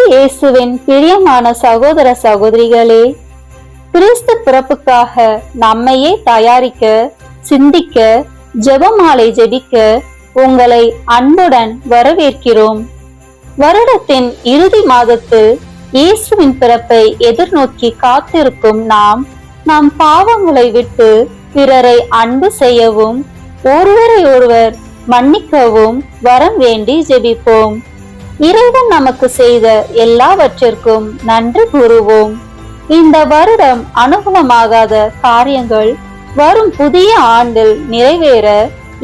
இயேசுவின் பிரியமான சகோதர சகோதரிகளே, கிறிஸ்து பிறப்புக்காக நம்மையே தயாரிக்க, சிந்திக்க, ஜெபமாலை ஜெபிக்க உங்களை அன்புடன் வரவேற்கிறோம். வருடத்தின் இறுதி மாதத்தில் இயேசுவின் பிறப்பை எதிர்நோக்கி காத்திருக்கும் நம் பாவங்களை விட்டு பிறரை அன்பு செய்யவும், ஒருவரை ஒருவர் மன்னிக்கவும் வரம் வேண்டி ஜெபிப்போம். இறைவன் நமக்கு செய்த எல்லாவற்றிற்கும் நன்றி கூறுவோம். இந்த வருடம் அனுகூலமாகாத காரியங்கள் வரும் புதிய ஆண்டில் நிறைவேற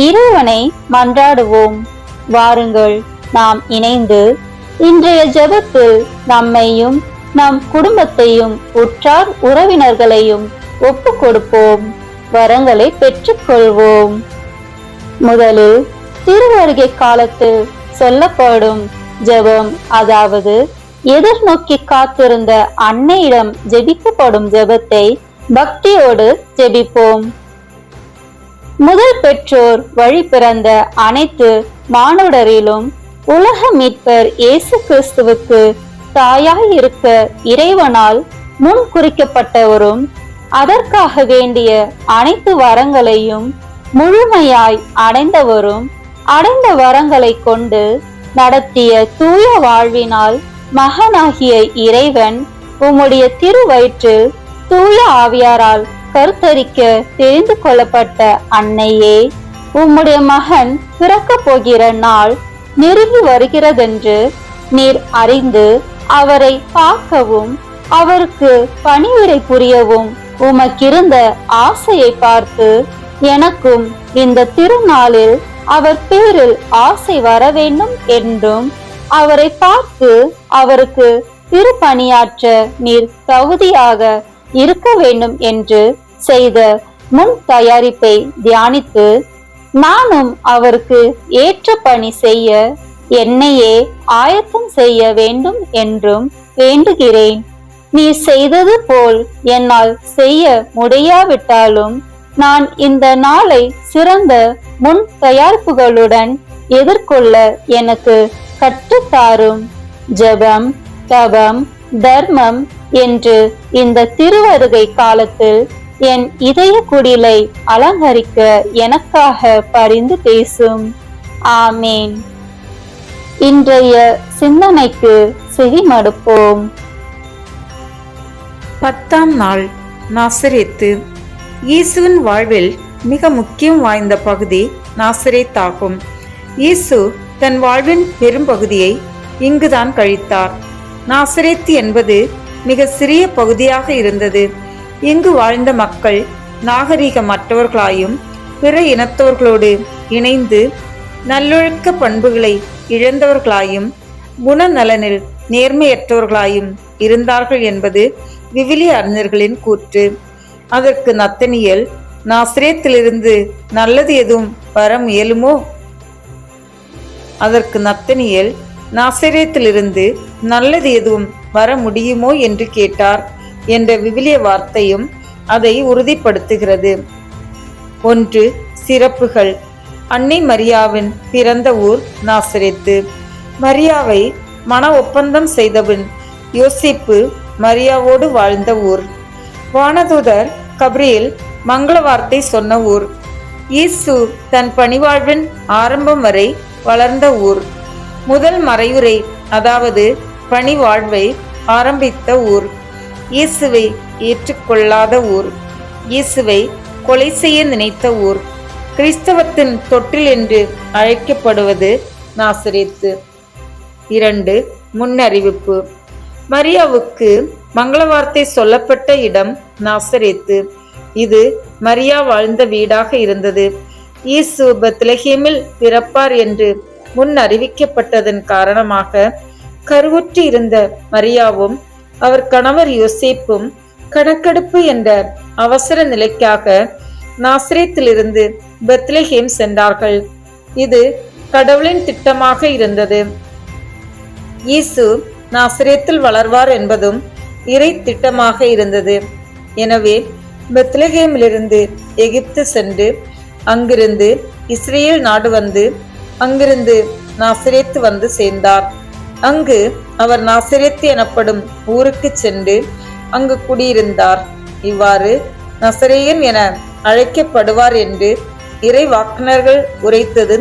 இறைவனை மன்றாடுவோம். வாருங்கள், நாம் இணைந்து இன்றைய ஜெபத்தில் நம்மையும் நம் குடும்பத்தையும் உற்றார் உறவினர்களையும் ஒப்பு கொடுப்போம். வரங்களை பெற்றுக்கொள்வோம். முதலில் திருவருகை காலத்தில் சொல்லப்படும் ஜெபம், அதாவது எதிர்நோக்கி காத்திருந்த அன்னையிடம் ஜெபிக்கப்படும் ஜெபத்தை பக்தியோடு ஜெபிப்போம். முதல் பெற்றோர் வழி பிறந்த அனைத்து மானுடரிலும் உலக மீட்பர் இயேசு கிறிஸ்துவுக்கு தாயாய் இருக்க இறைவனால் முன் குறிக்கப்பட்டவரும், அதற்காக வேண்டிய அனைத்து வரங்களையும் முழுமையாய் அடைந்தவரும், அடைந்த வரங்களை கொண்டு நடத்திய தூய வாழ்வினால் மகனாகிய இறைவன் உம்முடைய திருவயிற்றில் தூய ஆவியாரால் கருத்தரிக்க தெரிந்து கொள்ளப்பட்ட அன்னையே, உம்முடைய மகன் பிறக்க போகிற நாள் நெருங்கி வருகிறதென்று நீர் அறிந்து அவரை பார்க்கவும் அவருக்கு பணிவிடை புரியவும் உமக்கிருந்த ஆசையை பார்த்து எனக்கும் இந்த திருநாளில் அவர் பேரில் ஆசை வர வேண்டும் என்றும், அவரை பார்த்து அவருக்கு திருப்பணியாற்ற நீர் தகுதியாக இருக்க வேண்டும் என்று செய்த முன் தயாரிப்பை தியானித்து, நானும் அவருக்கு ஏற்ற பணி செய்ய என்னையே ஆயத்தம் செய்ய வேண்டும் என்றும் வேண்டுகிறேன். நீர் செய்தது போல் என்னால் செய்ய முடியாவிட்டாலும் நான் இந்த நாளை சிறந்த முன் தயாரிப்புகளுடன் எதிர்கொள்ள எனக்கு கற்றுத்தாரும். ஜெபம், தபம், தர்மம் என்று இந்த திருவருகை காலத்தில் என் இதய குடிலை அலங்கரிக்க எனக்காக பரிந்து பேசும். ஆமேன். இன்றைய சிந்தனைக்கு செவிமடுப்போம். 10ஆம் நாள் நாசரேத்து. இயேசுவின் வாழ்வில் மிக முக்கியம் வாய்ந்த பகுதி நாசரேத் ஆகும். இயேசு தன் வாழ்வின் பெரும்பகுதியை இங்குதான் கழித்தார். நாசரேத் என்பது மிக சிறிய பகுதியாக இருந்தது. இங்கு வாழ்ந்த மக்கள் நாகரிகமற்றவர்களாயும் பிற இனத்தவர்களோடு இணைந்து நல்லொழுக்க பண்புகளை இழந்தவர்களாயும் குணநலனில் நேர்மையற்றவர்களாயும் இருந்தார்கள் என்பது விவிலிய அறிஞர்களின் கூற்று. அதற்கு நத்தனியேல், நாசரேத்திலிருந்து நல்லது எதுவும் வர முயலுமோ? அதற்கு நத்தனியேல், நாசரேத்திலிருந்து நல்லது எதுவும் வர முடியுமோ என்று கேட்டார் என்ற விவிலிய வார்த்தையும் அதை உறுதிப்படுத்துகிறது. 1. சிறப்புகள். அன்னை மரியாவின் பிறந்த ஊர் நாசரேத்து. மரியாவை மன ஒப்பந்தம் செய்தபின் யோசேப்பு மரியாவோடு வாழ்ந்த ஊர். வானதூதர் கபிரியேல் மங்கள வார்த்தை சொன்ன ஊர். இயேசு தன் பணிவாழ்வின் ஆரம்பம் வரை வளர்ந்த ஊர். முதல் மறையுரை, அதாவது பணிவாழ்வை ஆரம்பித்த ஊர். இயேசுவை ஏற்றுக்கொள்ளாத ஊர். இயேசுவை கொலை செய்ய நினைத்த ஊர். கிறிஸ்தவத்தின் தொட்டில் என்று அழைக்கப்படுவது நாசரேத்து. 2. முன்னறிவிப்பு. மரியாவுக்கு மங்கள வார்த்தை சொல்லப்பட்ட இடம் நாசரேத்து. இது மரியா வாழ்ந்த வீடாக இருந்தது. இயேசு பெத்லஹேமில் பிறப்பார் என்று முன் அறிவிக்கப்பட்டதன் காரணமாக கருவுற்று இருந்த மரியாவும் அவர் கணவர் யோசேப்பும் கணக்கெடுப்பு என்ற அவசர நிலைக்காக நாசரேத்திலிருந்து பெத்லஹேம் சென்றார்கள். இது கடவுளின் திட்டமாக இருந்தது. இயேசு நாசரேத்தில் வளர்வார் என்பதும் இறை திட்டமாக இருந்தது. எனவே பெத்லஹேமிலிருந்து எகிப்து சென்று அங்கிருந்து இஸ்ரேல் நாடு வந்து அங்கிருந்து நாசரேத்து வந்து சேர்ந்தார். அங்கு அவர் நாசரேத்து எனப்படும் ஊருக்கு சென்று அங்கு குடியிருந்தார். இவ்வாறு நசரேயன் என அழைக்கப்படுவார் என்று இறைவாக்கினர்கள் உரைத்தது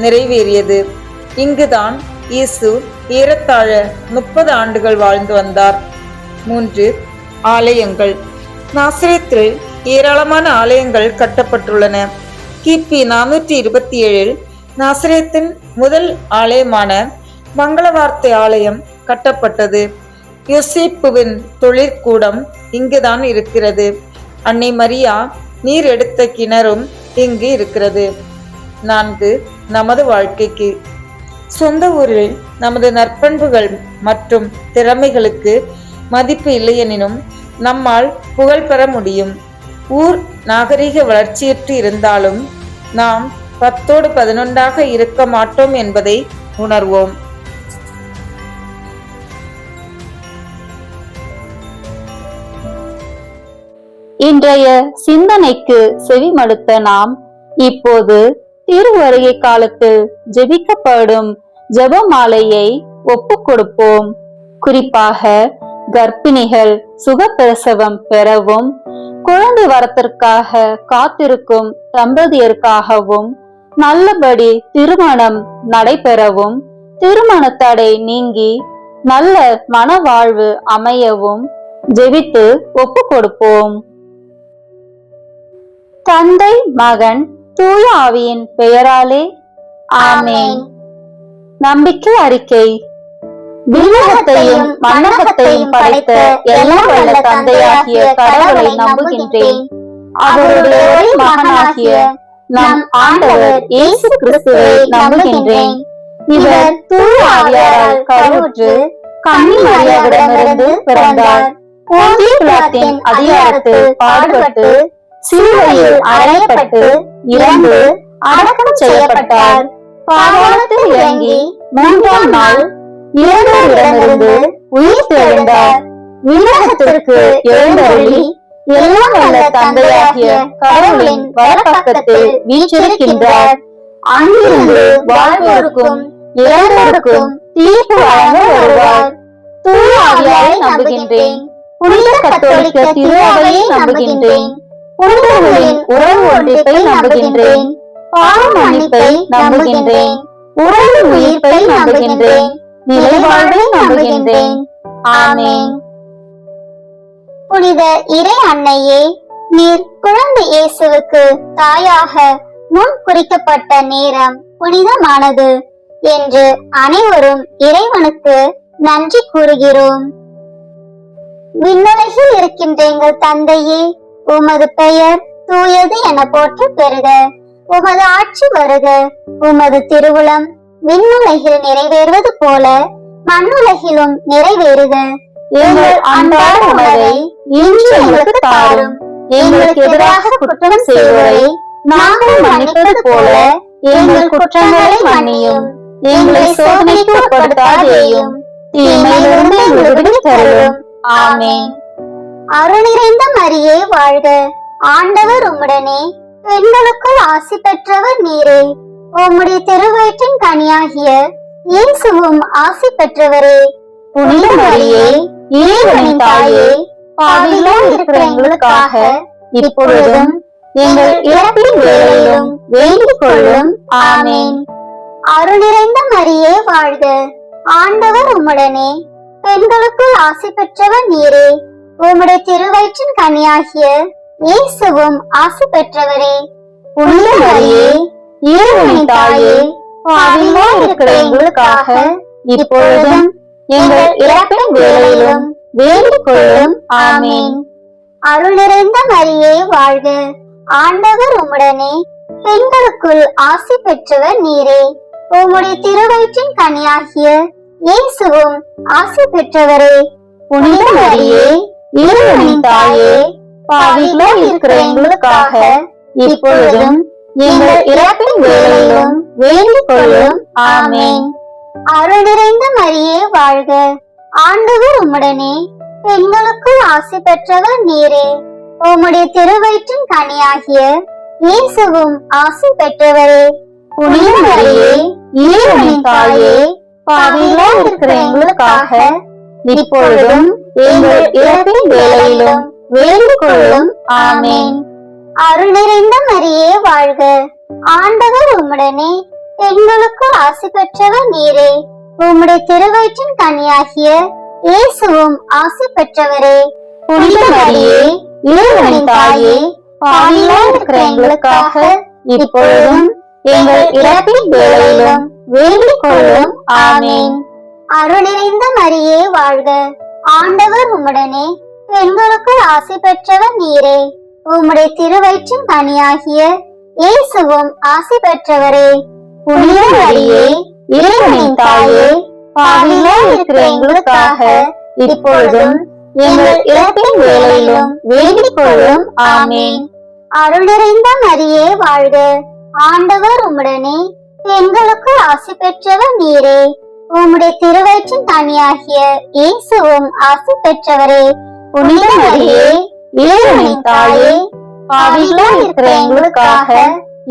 நிறைவேறியது. இங்குதான் இயேசு ஏறத்தாழ 30 ஆண்டுகள் வாழ்ந்து வந்தார். 3. ஆலயங்கள். நாசரேத்தில் ஏராளமான ஆலயங்கள் கட்டப்பட்டுள்ளன. கிபி 427 நாசரேத்தின் முதல் ஆலயமான மங்களவார்த்தை ஆலயம் கட்டப்பட்டது. யோசேப்புவின் தொழிற்கூடம் இங்குதான் இருக்கிறது. அன்னை மரியா நீர் எடுத்த கிணறும் இங்கு இருக்கிறது. 4. நமது வாழ்க்கைக்கு. சொந்த ஊரில் நமது நற்பண்புகள் மற்றும் திறமைகளுக்கு மதிப்பு இல்லையெனினும் நம்மால் புகழ் பெற முடியும். ஊர் நாகரிக வளர்ச்சியற்று இருந்தாலும் நாம் 10ஓடு 11ஆக இருக்க மாட்டோம் என்பதை உணர்வோம். இன்றைய சிந்தனைக்கு செவிமடுத்த நாம் இப்போது திருவருகை காலத்தில் ஜெபிக்கப்படும் ஜெபமாலையை ஒப்புக் கொடுப்போம். குறிப்பாக கர்ப்பிணிகள் சுகப்பிரசவம் பெறவும், குழந்தை வரத்திற்காக காத்திருக்கும் தம்பதியருக்காகவும், நல்லபடி திருமணம் நடைபெறவும், திருமண தடை நீங்கி நல்ல மனவாழ்வு அமையவும் ஜெபித்து ஒப்புக் கொடுப்போம். தந்தை, மகன், தூய ஆவியின் பெயராலே ஆமென். நம்பிக்கை அறிக்கை. விண்ணகத்தையும் மண்ணகத்தையும் படைத்த எல்லாம் வல்ல தந்தையாகிய கடவுளை நம்புகின்றேன். அவருடைய ஒரே மகனாகிய நம் ஆண்டவர் இயேசு கிறிஸ்துவை நம்புகின்றேன். இவர் தூய ஆவியாரால் கருவுற்று கன்னி மரியாவிடமிருந்து பிறந்தார். போந்திய பிலாத்தின் அதிகாரத்தில் பாடுபட்டு சிலுவையில் அறையப்பட்டு இறந்து அடக்கம் செய்யப்பட்டார். பாதாளத்தில் இறங்கி 3ஆம் நாள் இறந்தோரிடமிருந்து உயிர் தெழுந்தார். விண்ணகத்திற்கு எழுந்தருளி எல்லாம் வல்ல தந்தையாகிய கடவுளின் வலப்பக்கத்தில் வீற்றிருக்கின்றார். அங்கிருந்து வாழ்வோருக்கும் இறந்தோருக்கும் தீர்ப்பு வழங்க வருவார். தூய ஆவியாரை நம்புகின்றேன். புனித கத்தோலிக்க திருஅவையை நம்புகின்றேன். புனிதர்களின் உறவு ஒன்றிப்பை நம்புகின்றேன். பாவ மன்னிப்பை நம்புகின்றேன். உறவு உயிர்ப்பை நம்புகின்றேன். நிலைவாழ்வை நம்புகின்றேன். ஆமென். புனித இறை அன்னையே, நீர் குழந்தை இயேசுவுக்கு தாயாக முன் குறிக்கப்பட்ட நேரம் புனிதமானது என்று அனைவரும் இறைவனுக்கு நன்றி கூறுகிறோம். விண்ணுலகில் இருக்கின்ற எங்கள் தந்தையே, உமது பெயர் தூயது என போற்ற பெறுக. உமது ஆட்சி வருக. உமது திருவுளம் விண்ணுலகில் நிறைவேறுவது போல மண்ணுலகிலும் நிறைவேறுக. எங்கள் அன்றாட உணவை இன்று எங்களுக்கு தாரும். எங்களுக்கு எதிராக குற்றம் செய்வோரை நாங்கள் மன்னிப்பது போல எங்கள் குற்றங்களை மன்னியும். எங்களை சோதனைக்கு உட்படுத்தாதேயும், தீமையிலிருந்து எங்களை விடுவித்தருளும். ஆமென். அருள் நிறைந்த மரியே வாழ்க. ஆண்டவர் உம்முடனே, பெண்களுக்குள் ஆசி பெற்றவர் நீரே. உம்முடைய திருவயிற்றின் கனியாகிய இயேசுவும் ஆசி பெற்றவரே. புனித மரியே, இறைவனின் தாயே, பாவிகளாய் இருக்கிற எங்களுக்காக இப்பொழுதும் எங்கள் இறப்பின் வேளையிலும் வேண்டிக் கொள்ளும். ஆமென். அருள் நிறைந்த மரியே வாழ்க. ஆண்டவர் உம்முடனே, பெண்களுக்குள் ஆசி பெற்றவர் நீரே. உம்முடைய திருவயிற்றின் கனியாகிய இயேசுவும் ஆசி பெற்றவரே. புனித மரியே, இறைவனின் தாயே, பாவிகளாய் இருக்கிற எங்களுக்காக இப்பொழுதும் எங்கள் இறப்பின் வேளையிலும் வேண்டிக் கொள்ளும். ஆமென். அருள் நிறைந்த மரியே வாழ்க. ஆண்டவர் உம்முடனே, பெண்களுக்குள் ஆசி பெற்றவர் நீரே. உம்முடைய திருவயிற்றின் கனியாகிய இயேசுவும் ஆசி பெற்றவரே. புனித மரியே, இறைவனின் தாயே, பாவிகளாய் இருக்கிற எங்களுக்காக இப்பொழுதும் எங்கள் இறப்பின் வேளையிலும் வேண்டிக் கொள்ளும். ஆமென். அருள் நிறைந்த மரியே வாழ்க. ஆண்டவர் உம்முடனே, பெண்களுக்குள் ஆசி பெற்றவர் நீரே. உம்முடைய திருவயிற்றின் கனியாகிய இயேசுவும் ஆசி பெற்றவரே. புனித மரியே, இறைவனின் தாயே, பாவிகளாய் இருக்கிற எங்களுக்காக இப்பொழுதும் எங்கள் இறப்பின் வேளையிலும் வேண்டிக் கொள்ளும். ஆமென். அருள் நிறைந்த மரியே வாழ்க, ஆண்டவர் உம்முடனே, பெண்களுக்குள் ஆசி பெற்றவர் நீரே. உம்முடைய திருவயிற்றின் கனியாகிய இயேசுவும் ஆசி பெற்றவரே. புனித மரியே, இறைவனின் தாயே, பாவிகளாய் இருக்கிற எங்களுக்காக இப்பொழுதும் எங்கள் இறப்பின் வேளையிலும் வேண்டிக் கொள்ளும். ஆமென். அருள் நிறைந்த மரியே வாழ்க, ஆண்டவர் உம்முடனே, பெண்களுக்குள் ஆசி பெற்றவர் நீரே. உம்முடைய திருவயிற்றின் கனியாகிய இயேசுவும் ஆசி பெற்றவரே. புனித மரியே, இறைவனின் தாயே, பாவிகளாய் இருக்கிற எங்களுக்காக இப்பொழுதும் எங்கள் இறப்பின் வேளையிலும் வேண்டிக் கொள்ளும். ஆமென். அருள் நிறைந்த மரியே வாழ்க, ஆண்டவர் உம்முடனே, பெண்களுக்குள் ஆசி பெற்றவர் நீரே. உம்முடைய திருவயிற்றின் கனியாகிய இயேசுவும் ஆசி பெற்றவரே. புனித மரியே, இறைவனின் தாயே, பாவிகளாய் இருக்கிற எங்களுக்காக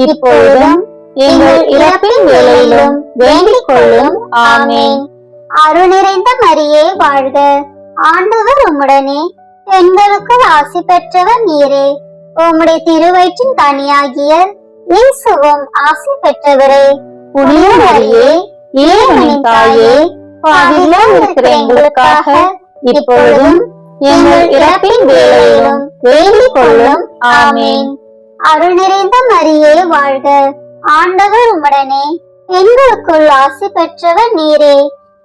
இப்பொழுதும் எங்கள் இறப்பின் வேளையிலும் வேண்டிக் கொள்ளும். ஆமென். அருள் நிறைந்த மரியே வாழ்க, ஆண்டவர் உம்முடனே, பெண்களுக்குள் ஆசி பெற்றவர் நீரே. உம்முடைய திருவயிற்றின் கனியாகிய இயேசுவும் ஆசி பெற்றவரே. புனித மரியே, இறைவனின் தாயே, பாவிகளாய் இருக்கிற எங்களுக்காக இப்பொழுதும் எங்கள் இறப்பின் வேளையிலும் வேண்டிக் கொள்ளும். ஆமென். அருள் நிறைந்த மரியே வாழ்க, ஆண்டவர் உம்முடனே, பெண்களுக்குள் ஆசி பெற்றவர் நீரே.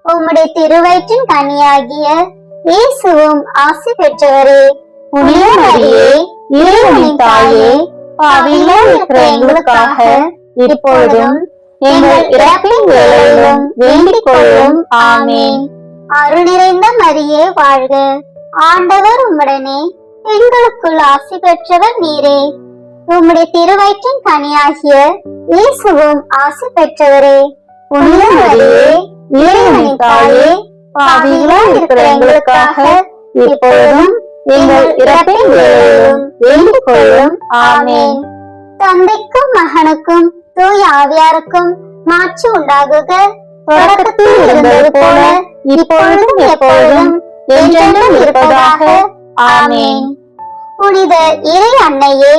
உம்முடைய திருவயிற்றின் கனியாகிய இயேசுவும் ஆசி பெற்றவரே. புனித மரியே, இறைவனின் தாயே, பாவிகளாய் இருக்கிற எங்களுக்காக இப்பொழுதும் எங்கள் இறப்பின் வேளையிலும் வேண்டிக் கொள்ளும். ஆமென். அருள் நிறைந்த மரியே வாழ்க, ஆண்டவர் உம்முடனே, பெண்களுக்குள் ஆசி பெற்றவர் நீரே. உம்முடைய திருவயிற்றின் கனியாகிய இயேசுவும் ஆசி பெற்றவரே. புனித மரியே, இறைவனின் தாயே, பாவிகளாய் இருக்கிற எங்களுக்காக இப்பொழுதும் எங்கள் இறப்பின் வேளையிலும் வேண்டிக் கொள்ளும். ஆமென். தந்தைக்கும் மகனுக்கும் தூய ஆவியாருக்கும் மாட்சி உண்டாகுக. தொடக்கத்தில் இருந்தது போல இப்பொழுதும் எப்பொழுதும் என்றென்றும் இருப்பதாக. ஆமென். புனித இறை அன்னையே,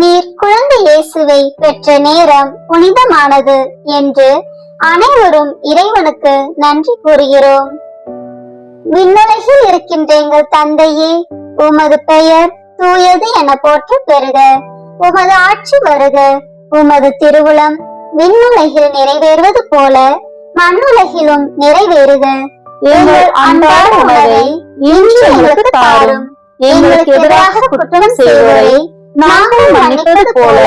நீர் குழந்தை இயேசுவை பெற்ற நேரம் புனிதமானது என்று அனைவரும் இறைவனுக்கு நன்றி கூறுகிறோம். விண்ணுலகில் இருக்கின்ற எங்கள் தந்தையே, உமது பெயர் தூயது என போற்ற பெறுக. உமது ஆட்சி வருக. உமது திருவுளம் விண்ணுலகில் நிறைவேறுவது போல மண்ணுலகிலும் நிறைவேறுக. எங்கள் அன்றாட உணவை இன்று எங்களுக்கு தாரும். எங்களுக்கு எதிராக குற்றம் செய்வோரை நாங்கள் மன்னிப்பது போல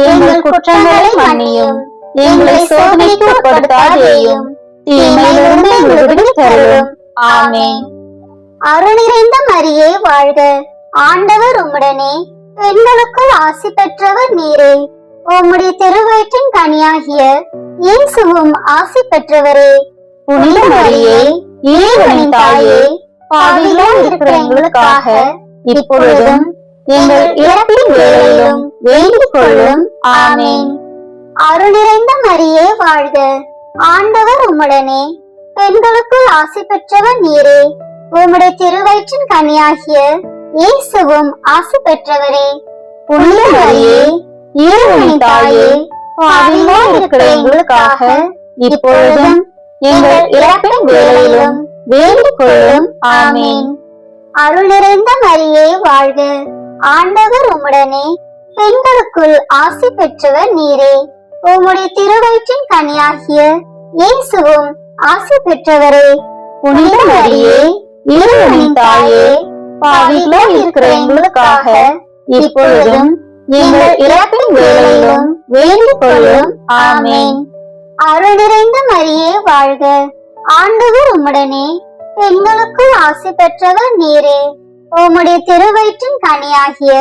எங்கள் குற்றங்களை மன்னியும். எங்களை சோதனைக்கு உட்படுத்தாதேயும், தீமையிலிருந்து எங்களை விடுவித்து அருளும். ஆமென். அருள் நிறைந்த மரியே வாழ்க, ஆண்டவர் உம்முடனே, பெண்களுக்குள் ஆசி பெற்றவர் நீரே. உம்முடைய திருவயிற்றின் கனியாகிய இயேசுவும் ஆசி பெற்றவரே. புனித மரியே, இறைவனின் தாயே, பாவிகளாய் இருக்கிற எங்களுக்காக இப்பொழுதும் எங்கள் இறப்பின் வேளையிலும் வேண்டிக் கொள்ளும். ஆமென். அருள் நிறைந்த மரியே வாழ்க, ஆண்டவர் உம்முடனே, பெண்களுக்குள் ஆசி பெற்றவர் நீரே. உம்முடைய திருவயிற்றின் கனியாகிய இயேசுவும் ஆசி பெற்றவரே. புனித மரியே, இறைவனின் தாயே, பாவிகளாய் இருக்கிற எங்களுக்காக இப்பொழுதும் எங்கள் இறப்பின் வேளையிலும் வேண்டிக் கொள்ளும். ஆமென். அருள் நிறைந்த மரியே வாழ்க, ஆண்டவர் உம்முடனே, பெண்களுக்குள் ஆசி பெற்றவர் நீரே. உம்முடைய திருவயிற்றின் கனியாகிய இயேசுவும் ஆசி பெற்றவரே. புனித மரியே, இறைவனின் தாயே, பாவிகளாய் இருக்கிற எங்களுக்காக இப்பொழுதும் எங்கள் இறப்பின் வேளையிலும் வேண்டிக் கொள்ளும். ஆமென். அருள் நிறைந்த மரியே வாழ்க, ஆண்டவர் உம்முடனே, பெண்களுக்குள் ஆசி பெற்றவர் நீரே. உம்முடைய திருவயிற்றின் கனியாகிய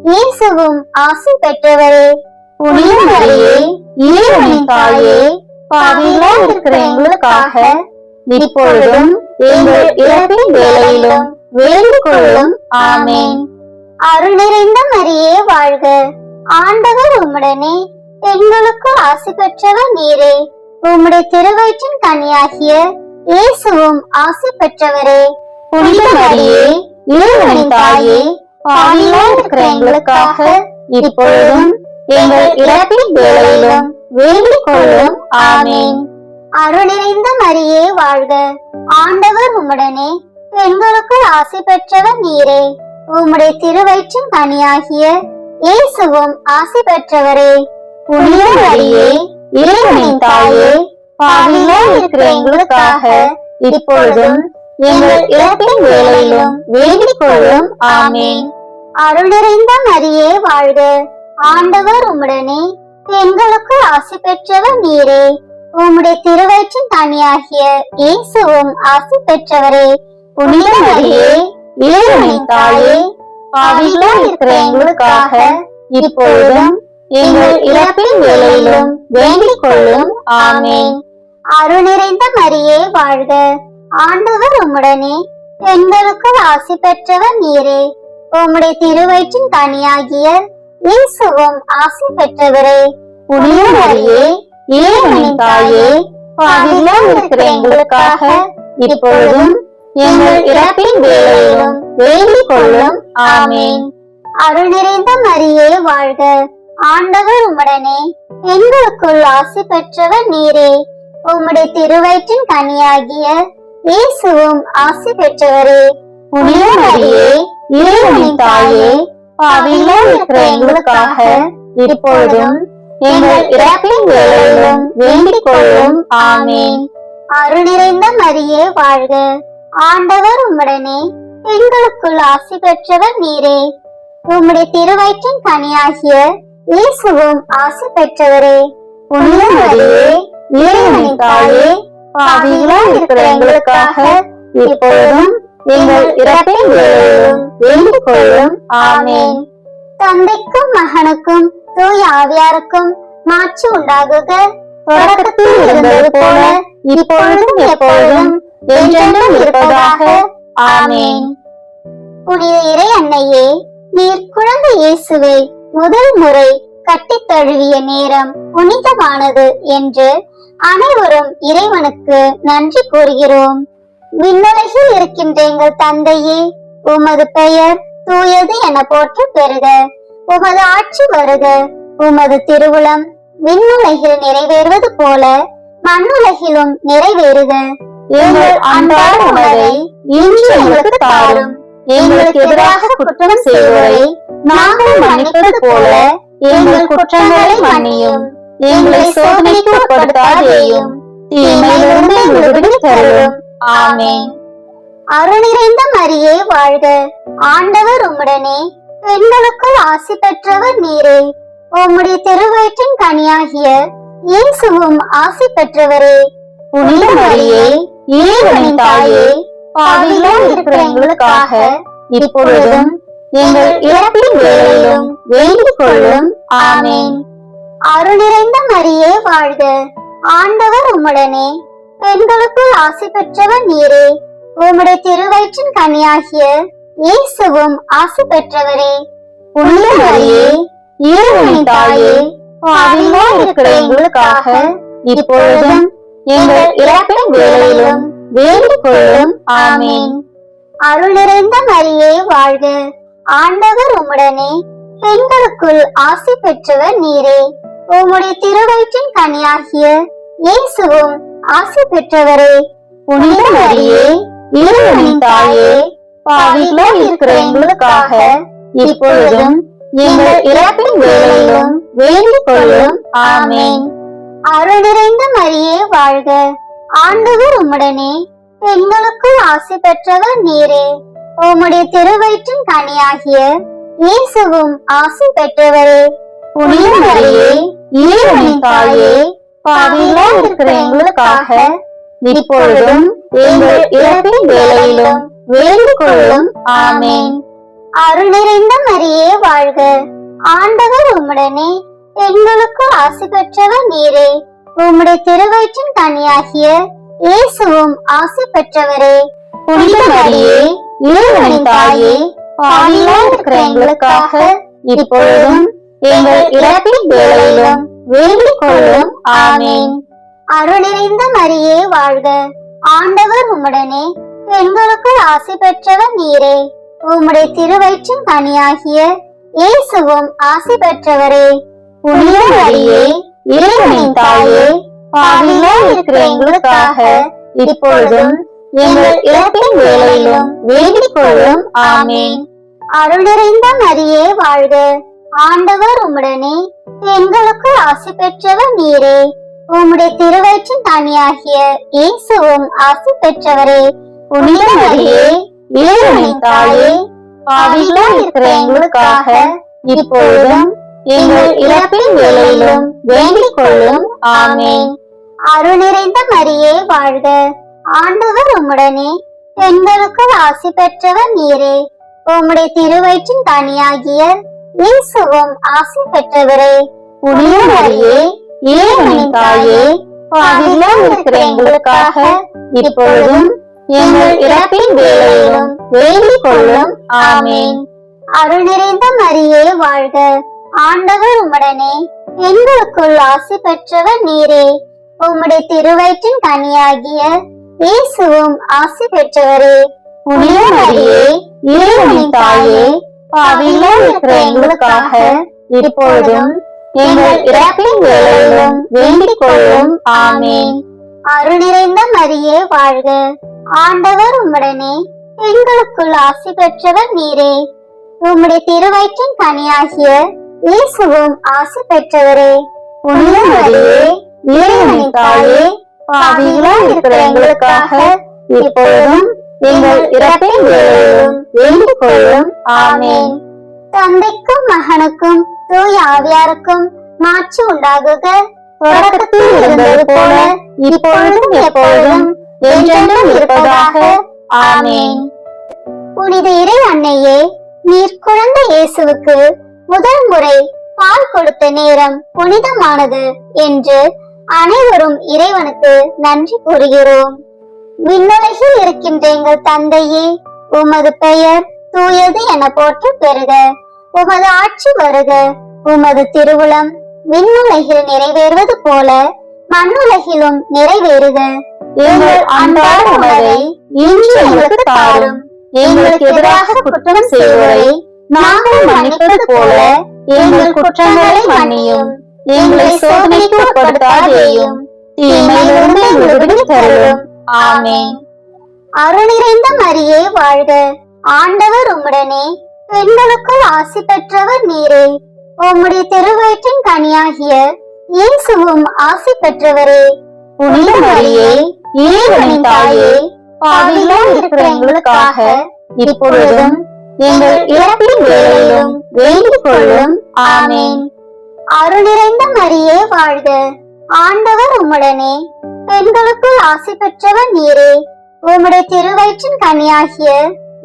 இயேசுவும் ஆசி பெற்றவரே. புனித மரியே, இறைவனின் தாயே, பாவிகளாய் இருக்கிற எங்களுக்காக இப்பொழுதும் எங்கள் இறப்பின் வேளையிலும் வேண்டிக் கொள்ளும். ஆமென். அருள் நிறைந்த மரியே வாழ்க, ஆண்டவர் உம்முடனே, பெண்களுக்குள் ஆசி பெற்றவர் நீரே. உம்முடைய திருவயிற்றின் கனியாகிய இயேசுவும் ஆசி பெற்றவரே. புனித மரியே, இறைவனின் தாயே, பாவிகளாய் இருக்கிற எங்களுக்காக இப்பொழுதும் எங்கள் இறப்பின் வேளையிலும் வேண்டிக் கொள்ளும். ஆமென். அருள் நிறைந்த மரியே வாழ்க, ஆண்டவர் உம்முடனே, பெண்களுக்குள் ஆசி பெற்றவர் நீரே. உம்முடைய திருவயிற்றின் கனியாகிய இயேசுவும் ஆசி பெற்றவரே. புனித மரியே, இறைவனின் தாயே, பாவிகளாய் இருக்கிற எங்களுக்காக இப்பொழுதும் எங்கள் இறப்பின் வேளையிலும் வேண்டிக் கொள்ளும். ஆமென். அருள் நிறைந்த மரியே வாழ்க, ஆண்டவர் உம்முடனே, பெண்களுக்குள் ஆசி பெற்றவர் நீரே. உம்முடைய திருவயிற்றின் கனியாகிய இயேசுவும் ஆசி பெற்றவரே. புனித மரியே, இறைவனின் தாயே, பாவிகளாய் இருக்கிற எங்களுக்காக இப்பொழுதும் எங்கள் இறப்பின் வேளையிலும் வேண்டிக் கொள்ளும். ஆமென். அருள் நிறைந்த மரியே வாழ்க, ஆண்டவர் உம்முடனே, பெண்களுக்குள் ஆசி பெற்றவர் நீரே. உம்முடைய திருவயிற்றின் கனியாகிய இயேசுவும் ஆசி பெற்றவரே. புனித மரியே, இறைவனின் தாயே, பாவிகளாய் இருக்கிற எங்களுக்காக இப்பொழுதும் எங்கள் இறப்பின் வேளையிலும் வேண்டிக் கொள்ளும். ஆமென். அருள் நிறைந்த மரியே வாழ்க, ஆண்டவர் உம்முடனே, பெண்களுக்குள் ஆசி பெற்றவர் நீரே. உம்முடைய திருவயிற்றின் கனியாகிய இயேசுவும் ஆசி பெற்றவரே. புனித மரியே, இறைவனின் தாயே, பாவிகளாய் இருக்கிற எங்களுக்காக இப்பொழுதும் எங்கள் இறப்பின் வேளையிலும் வேண்டிக் கொள்ளும். ஆமென். அருள் நிறைந்த மரியே வாழ்க, ஆண்டவர் உம்முடனே, பெண்களுக்குள் ஆசி பெற்றவர் நீரே. உம்முடைய திருவயிற்றின் கனியாகிய இயேசுவும் ஆசி பெற்றவரே. புனித மரியே, இறைவனின் தாயே, பாவிகளாய் இருக்கிற எங்களுக்காக இப்பொழுதும் எங்கள் இறப்பின் வேளையிலும் வேண்டிக் கொள்ளும். ஆமென். தந்தைக்கும் மகனுக்கும் தூய ஆவியாருக்கும் மாட்சி உண்டாகுக. தொடக்கத்தில் இருந்தது போல இப்பொழுதும் எப்பொழுதும் என்றென்றும் இருப்பதாக. ஆமென். புனித இறை அன்னையே, நீர் குழந்தை இயேசுவை முதல் முறை கட்டித் தழுவிய நேரம் புனிதமானது என்று அனைவரும் இறைவனுக்கு நன்றி கூறுகிறோம். விண்ணுலகில் இருக்கின்ற எங்கள் தந்தையே, உமது பெயர் தூயது என போற்ற பெறுக. உமது ஆட்சி வருக. உமது திருவுளம் விண்ணுலகில் நிறைவேறுவது போல மண்ணுலகிலும் நிறைவேறுக. எங்கள் அன்றாட உணவை இன்று எங்களுக்கு தாரும். எங்களுக்கு எதிராக குற்றம் செய்வோரை நாங்கள் மன்னிப்பது போல எங்கள் குற்றங்களை மன்னியும். எங்களை சோதனைக்கு உட்படுத்தாதேயும், தீமையிலிருந்து எங்களை விடுவித்து தரும். ஆமென். அருள் நிறைந்த மரியே வாழ்க, ஆண்டவர் உம்முடனே, பெண்களுக்குள் ஆசி பெற்றவர் நீரே. உம்முடைய திருவயிற்றின் கனியாகிய இயேசுவும் ஆசி பெற்றவரே. புனித மரியே, இறைவனின் தாயே, பாவிகளாய் இருக்கிற எங்களுக்காக இப்பொழுதும் எங்கள் இறப்பின் வேளையிலும் வேண்டிக் கொள்ளும். ஆமென். அருள் நிறைந்த மரியே வாழ்க, ஆண்டவர் உம்முடனே, பெண்களுக்குள் ஆசி பெற்றவர் நீரே. உம்முடைய திருவயிற்றின் கனியாகிய இயேசுவும் ஆசி பெற்றவரே. புனித மரியே, இறைவனின் தாயே, பாவிகளாய் இருக்கிற எங்களுக்காக இப்பொழுதும் எங்கள் இறப்பின் வேளையிலும் வேண்டிக் கொள்ளும். ஆமென். அருள் நிறைந்த மரியே வாழ்க, ஆண்டவர் உம்முடனே, பெண்களுக்குள் ஆசி பெற்றவர் நீரே. உம்முடைய திருவயிற்றின் கனியாகிய இயேசுவும் ஆசி பெற்றவரே. புனித மரியே, இறைவனின் தாயே, பாவிகளாய் இருக்கிற எங்களுக்காக இப்பொழுதும் எங்கள் இறப்பின் வேளையிலும் வேண்டிக் கொள்ளும். ஆமென். அருள் நிறைந்த மரியே வாழ்க, ஆண்டவர் உம்முடனே, பெண்களுக்குள் ஆசி பெற்றவர் நீரே. உம்முடைய திருவயிற்றின் கனியாகிய இயேசுவும் ஆசி பெற்றவரே. புனித மரியே, இறைவனின் தாயே, பாவிகளாய் இருக்கிற எங்களுக்காக இப்பொழுதும் எங்கள் இறப்பின் வேளையிலும் வேண்டிக் கொள்ளும். ஆமென். அருள் நிறைந்த மரியே வாழ்க, ஆண்டவர் உம்முடனே, பெண்களுக்குள் ஆசி பெற்றவர் நீரே. உம்முடைய திருவயிற்றின் கனியாகிய இயேசுவும் ஆசி பெற்றவரே. புனித மரியே, இறைவனின் தாயே, பாவிகளாய் இருக்கிற எங்களுக்காக இப்பொழுதும் எங்கள் இறப்பின் வேளையிலும் வேண்டிக் கொள்ளும். ஆமென். அருள் நிறைந்த மரியே வாழ்க, ஆண்டவர் உம்முடனே, பெண்களுக்குள் ஆசி பெற்றவர் நீரே. உம்முடைய திருவயிற்றின் கனியாகிய இயேசுவும் ஆசி பெற்றவரே. புனித மரியே, இறைவனின் தாயே, பாவிகளாய் இருக்கிற எங்களுக்காக இப்பொழுதும் எங்கள் இறப்பின் வேளையிலும் வேண்டிக் கொள்ளும். ஆமென். அருள் நிறைந்த மரியே வாழ்க, ஆண்டவர் உம்முடனே, பெண்களுக்குள் ஆசி பெற்றவர் நீரே. உம்முடைய திருவயிற்றின் கனியாகிய இயேசுவும் ஆசி பெற்றவரே. புனித மரியே, இறைவனின் தாயே, பாவிகளாய் இருக்கிற எங்களுக்காக இப்பொழுதும் எங்கள் இறப்பின் வேளையிலும் வேண்டிக் கொள்ளும். ஆமென். அருள் நிறைந்த மரியே வாழ்க, ஆண்டவர் உம்முடனே, பெண்களுக்குள் ஆசி பெற்றவர் நீரே. உம்முடைய திருவயிற்றின் கனியாகிய இயேசுவும் ஆசி பெற்றவரே. புனித மரியே, இறைவனின் தாயே, பாவிகளாய் இருக்கிற எங்களுக்காக இப்பொழுதும் எங்கள் இறப்பின் வேளையிலும் வேண்டிக் கொள்ளும். ஆமென். அருள் நிறைந்த மரியே வாழ்க, ஆண்டவர் உம்முடனே, பெண்களுக்குள் ஆசி பெற்றவர் நீரே. உம்முடைய திருவயிற்றின் கனியாகிய இயேசுவும் ஆசி பெற்றவரே. புனித மரியே, இறைவனின் தாயே, பாவிகளாய் இருக்கிற எங்களுக்காக இப்பொழுதும் எங்கள் இறப்பின் வேளையிலும் வேண்டிக் கொள்ளும். ஆமென். அருள் நிறைந்த மரியே வாழ்க, ஆண்டவர் உம்முடனே, பெண்களுக்குள் ஆசி பெற்றவர் நீரே. உம்முடைய திருவயிற்றின் கனியாகிய இயேசுவும் ஆசி பெற்றவரே. புனித மரியே, இறைவனின் தாயே, பாவிகளாய் இருக்கிற எங்களுக்காக இப்பொழுதும் எங்கள் இறப்பின் வேளையிலும் வேண்டிக் கொள்ளும். ஆமென். தந்தைக்கும் மகனுக்கும் தூய ஆவியாருக்கும் மாட்சி உண்டாகுக. தொடக்கத்தில் இருந்தது போல இப்பொழுதும் எப்பொழுதும் என்றென்றும் இருப்பதாக. ஆமென். புனித இறை அன்னையே, நீர் குழந்தை இயேசுவுக்கு முதல் முறை பால் கொடுத்த நேரம் புனிதமானது என்று அனைவரும் இறைவனுக்கு நன்றி கூறுகிறோம். விண்ணுலகில் இருக்கின்ற எங்கள் தந்தையே, உமது பெயர் தூயது என போற்ற பெறுக. உமது ஆட்சி வருக. உமது திருவுளம் விண்ணுலகில் நிறைவேறுவது போல மண்ணுலகிலும் நிறைவேறுக. எங்கள் அன்றாட உணவை இன்று எங்களுக்கு தாரும். எங்களுக்கு எதிராக குற்றம் செய்வோரை நாங்கள் மன்னிப்பது போல எங்கள் குற்றங்களை மன்னியும். எங்களை சோதனைக்கு உட்படுத்தாதேயும், தீமையிலிருந்து எங்களை விடுவித்து அருளும். ஆமென். அருள் நிறைந்த மரியே வாழ்க, ஆண்டவர் உம்முடனே, பெண்களுக்குள் ஆசி பெற்றவர் நீரே. உம்முடைய திருவயிற்றின் கனியாகிய இயேசுவும் ஆசி பெற்றவரே. புனித மரியே, இறைவனின் தாயே, பாவிகளாய் இருக்கிற எங்களுக்காக இப்பொழுதும் எங்கள் இறப்பின் வேளையிலும் வேண்டிக் கொள்ளும். ஆமென். அருள் நிறைந்த மரியே வாழ்க, ஆண்டவர் உம்முடனே, பெண்களுக்குள் ஆசி பெற்றவர் நீரே. உம்முடைய திருவயிற்றின் கனியாகிய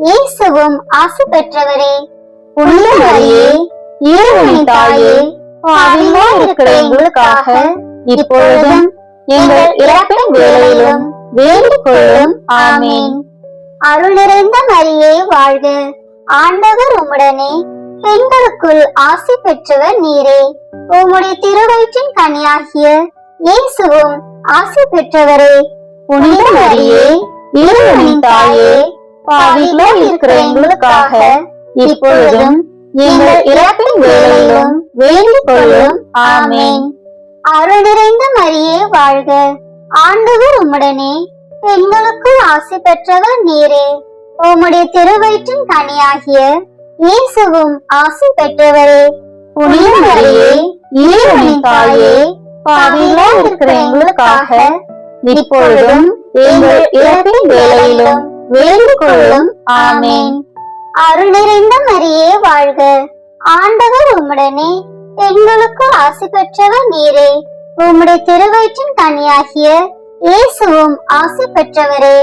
இயேசுவும் ஆசி பெற்றவரே. புனித மரியே, இறைவனின் தாயே, பாவிகளாய் இருக்கிற எங்களுக்காக இப்பொழுதும் எங்கள் இறப்பின் வேளையிலும் வேண்டிக் கொள்ளும். ஆமென். அருள் நிறைந்த மரியே வாழ்க, ஆண்டவர் உம்முடனே, பெண்களுக்குள் ஆசி பெற்றவர் நீரே. உம்முடைய திருவயிற்றின் கனியாகிய இயேசுவும் ஆசி பெற்றவரே. புனித மரியே, இறைவனின் தாயே, பாவிகளாய் இருக்கிற எங்களுக்காக இப்பொழுதும் எங்கள் இறப்பின் வேளையிலும் வேண்டிக் கொள்ளும். ஆமென். அருள் நிறைந்த மரியே வாழ்க, ஆண்டவர் உம்முடனே, பெண்களுக்குள் ஆசி பெற்றவர் நீரே. உம்முடைய திருவயிற்றின் கனியாகிய இயேசுவும் ஆசி பெற்றவரே. புனித மரியே, இறைவனின் தாயே, பாவிகளாய் இருக்கிற எங்களுக்காக இப்பொழுதும் எங்கள் இறப்பின் வேளையிலும் வேண்டிக் கொள்ளும். ஆமென். அருள் நிறைந்த மரியே வாழ்க, ஆண்டவர் உம்முடனே, பெண்களுக்குள் ஆசி பெற்றவர் நீரே. உம்முடைய திருவயிற்றின் கனியாகிய இயேசுவும் ஆசி பெற்றவரே.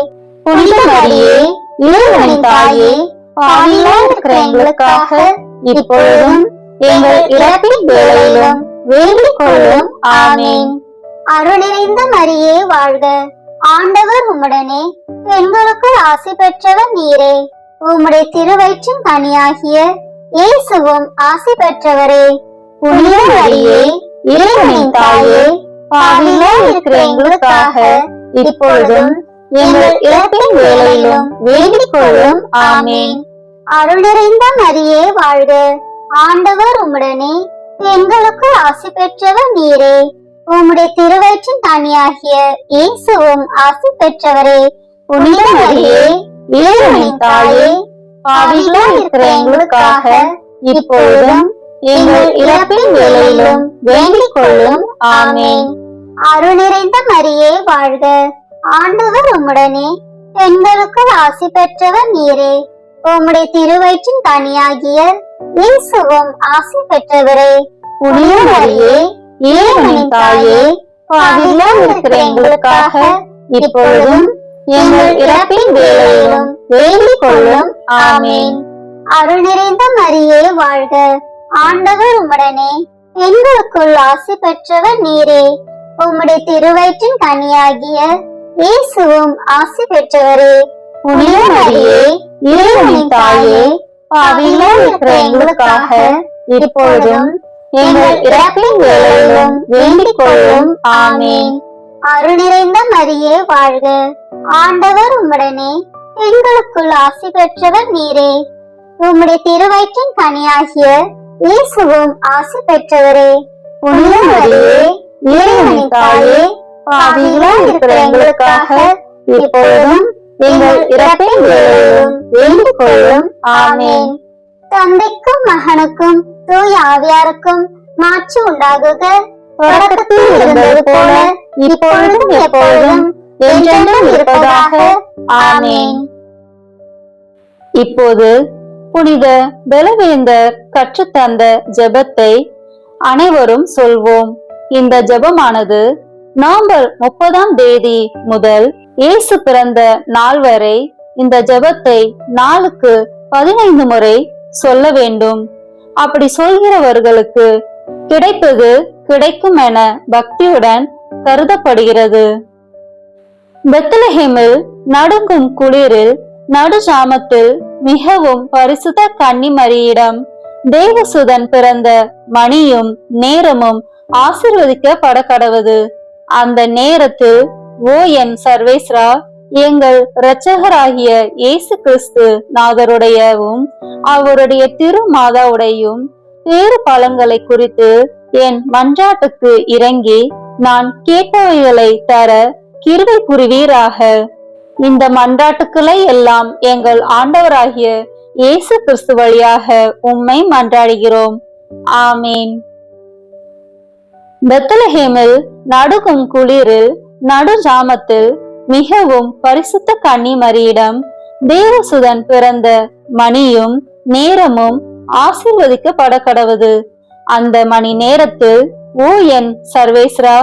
புனித மரியே, இறைவனின் தாயே, பாவிகளாய் இருக்கிற எங்களுக்காக இப்பொழுதும் எங்கள் இறப்பின் வேளையிலும் வேண்டிக் கொள்ளும். ஆமென். அருள் நிறைந்த மரியே வாழ்க, ஆண்டவர் உம்முடனே, பெண்களுக்குள் ஆசி பெற்றவர் நீரே. உம்முடைய திருவயிற்றின் கனியாகிய இயேசுவும் ஆசி பெற்றவரே. புனித மரியே, இறைவனின் தாயே, பாவிகளா இருக்கிற எங்களுக்காக இப்பொழுதும் எங்கள் இறப்பின் வேளையிலும் வேண்டிக் கொள்ளும். ஆமேன். அருள் நிறைந்த மரியே வாழ்க, ஆண்டவர் உம்முடனே, பெண்களுக்கு ஆசி பெற்றவர் நீரே. உம்முடைய திருவயிற்றின் கனியாகிய இயேசுவும் ஆசி பெற்றவரே. புனித மரியே, இறைவனின் தாயே, பாவிகளா இருக்கிற எங்களுக்காக இப்பொழுதும் எங்கள் இறப்பின் வேளையிலும் வேண்டிக் கொள்ளும். ஆமேன். அருள் நிறைந்த மரியே வாழ்க, ஆண்டவர் உம்முடனே, பெண்களுக்கு ஆசி பெற்றவர் நீரே. உம்முடைய திருவயிற்றின் கனியாகிய இயேசுவும் ஆசி பெற்றவரே. புனித மரியே, இறைவனின் தாயே, பாவிகளா இருக்கிற எங்களுக்காக இப்பொழுதும் எங்கள் இறப்பின் வேளையிலும் வேண்டிக் கொள்ளும். ஆமேன். அருள் நிறைந்த மரியே வாழ்க, ஆண்டவர் உம்முடனே, பெண்களுக்குள் ஆசி பெற்றவர் நீரே. உம்முடைய திருவயிற்றின் கனியாகிய இயேசுவும் ஆசி பெற்றவரே. புனித மரியே, இறைவனின் தாயே, பாவிகளா இருக்கிற எங்களுக்காக இப்பொழுதும் எங்கள் இறப்பின் வேளையிலும் வேண்டிக் கொள்ளும். ஆமேன். அருள் நிறைந்த மரியே வாழ்க, ஆண்டவர் உம்முடனே, பெண்களுக்குள் ஆசி பெற்றவர் நீரே. உம்முடைய திருவயிற்றின் கனியாகிய இயேசுவும் ஆசி பெற்றவரே. புனித மரியே, இறைவனின் தாயே, பாவிகளா இருக்கிற எங்களுக்காக இப்பொழுதும் எங்கள் இறப்பின் வேளையிலும் வேண்டிக் கொள்ளும். ஆமேன். தந்தைக்கும் மகனுக்கும் தூய ஆவியாருக்கும் மாட்சி உண்டாகுக. தொடக்கத்தில் இருந்தது போல இப்பொழுதும் எப்பொழுதும் என்றென்றும் இருப்பதாக. ஆமேன். இப்போது புனித பலவேந்தர் கற்றுத்தந்த ஜெபத்தை அனைவரும் சொல்வோம். இந்த ஜெபமானது நவம்பர் 30ஆம் தேதி முதல் இயேசு பிறந்த நாள் வரை இந்த ஜெபத்தை நாளுக்கு 15 முறை சொல்ல வேண்டும். அப்படி சொல்கிறவர்களுக்கு கிடைப்பது கிடைக்கும் என பக்தியுடன் கருதப்படுகிறது. பெத்லஹேமில் நடுங்கும் குளிரில் நடு ஜாமத்தில் மிகவும் பரிசுத்த கன்னிமரியிடம் தேவசுதன் பிறந்த மணியும் நேரமும் ஆசீர்வதிக்கப்பட கடவது. அந்த நேரத்தில் ஓ என் சர்வேஸ்வரா, எங்கள் இரட்சகராகிய இயேசு கிறிஸ்து நாதருடையவும் அவருடைய திருமாதாவுடையும் பேறு பலன்களை குறித்து என் மன்றாட்டுக்கு இறங்கி நான் கேட்டவைகளை தர கிருபை புரிவீராக. இந்த மன்றாட்டுக்களை எல்லாம் எங்கள் ஆண்டவராகிய இயேசு கிறிஸ்து வழியாக உம்மை மன்றாடுகிறோம். ஆமேன். பெத்லஹேமில் நடுங்கும் குளிரில் நடு ஜாமத்தில் மிகவும் பரிசுத்த கன்னிமரியிடம் தேவசுதன் பிறந்த மணியும் நேரமும் ஆசீர்வதிக்கப்பட கடவது. அந்த மணி நேரத்தில் ஓ என் சர்வேஸ்வரா,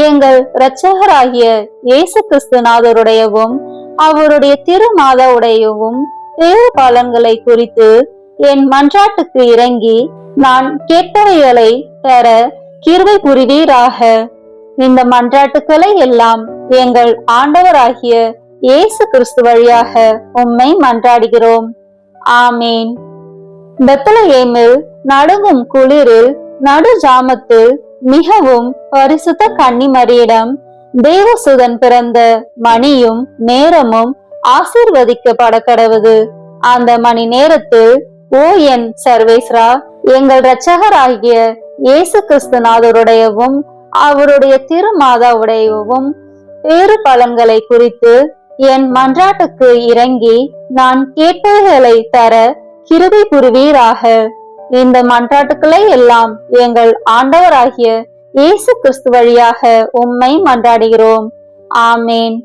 எங்கள் இரட்சகராகிய இயேசு கிறிஸ்து நாதருடையவும் அவருடைய திருமாதாவுடையவும் பேறு பலன்களை குறித்து என் மன்றாட்டுக்கு இறங்கி நான் கேட்டவைகளை தர கிருபை புரிவீராக. இந்த மன்றாட்டுக்களை எல்லாம் எங்கள் ஆண்டவராகிய இயேசு கிறிஸ்து வழியாக உம்மை மன்றாடுகிறோம். ஆமேன். பெத்லஹேமில் நடுங்கும் குளிரில் நடு ஜாமத்தில் மிகவும் பரிசுத்த கன்னிமரியிடம் தேவசுதன் பிறந்த மணியும் நேரமும் ஆசீர்வதிக்கப்பட கடவது. அந்த மணி நேரத்தில் ஓ என் சர்வேஸ்வரா, எங்கள் இரட்சகராகிய இயேசு கிறிஸ்து நாதருடையவும் அவருடைய திருமாதாவுடையவும் பேறு பலன்களை குறித்து என் மன்றாட்டுக்கு இறங்கி நான் கேட்பவைகளை தர கிருபை புரிவீராக. இந்த மன்றாட்டுக்களை எல்லாம் எங்கள் ஆண்டவராகிய இயேசு கிறிஸ்து வழியாக உம்மை மன்றாடுகிறோம். ஆமேன்.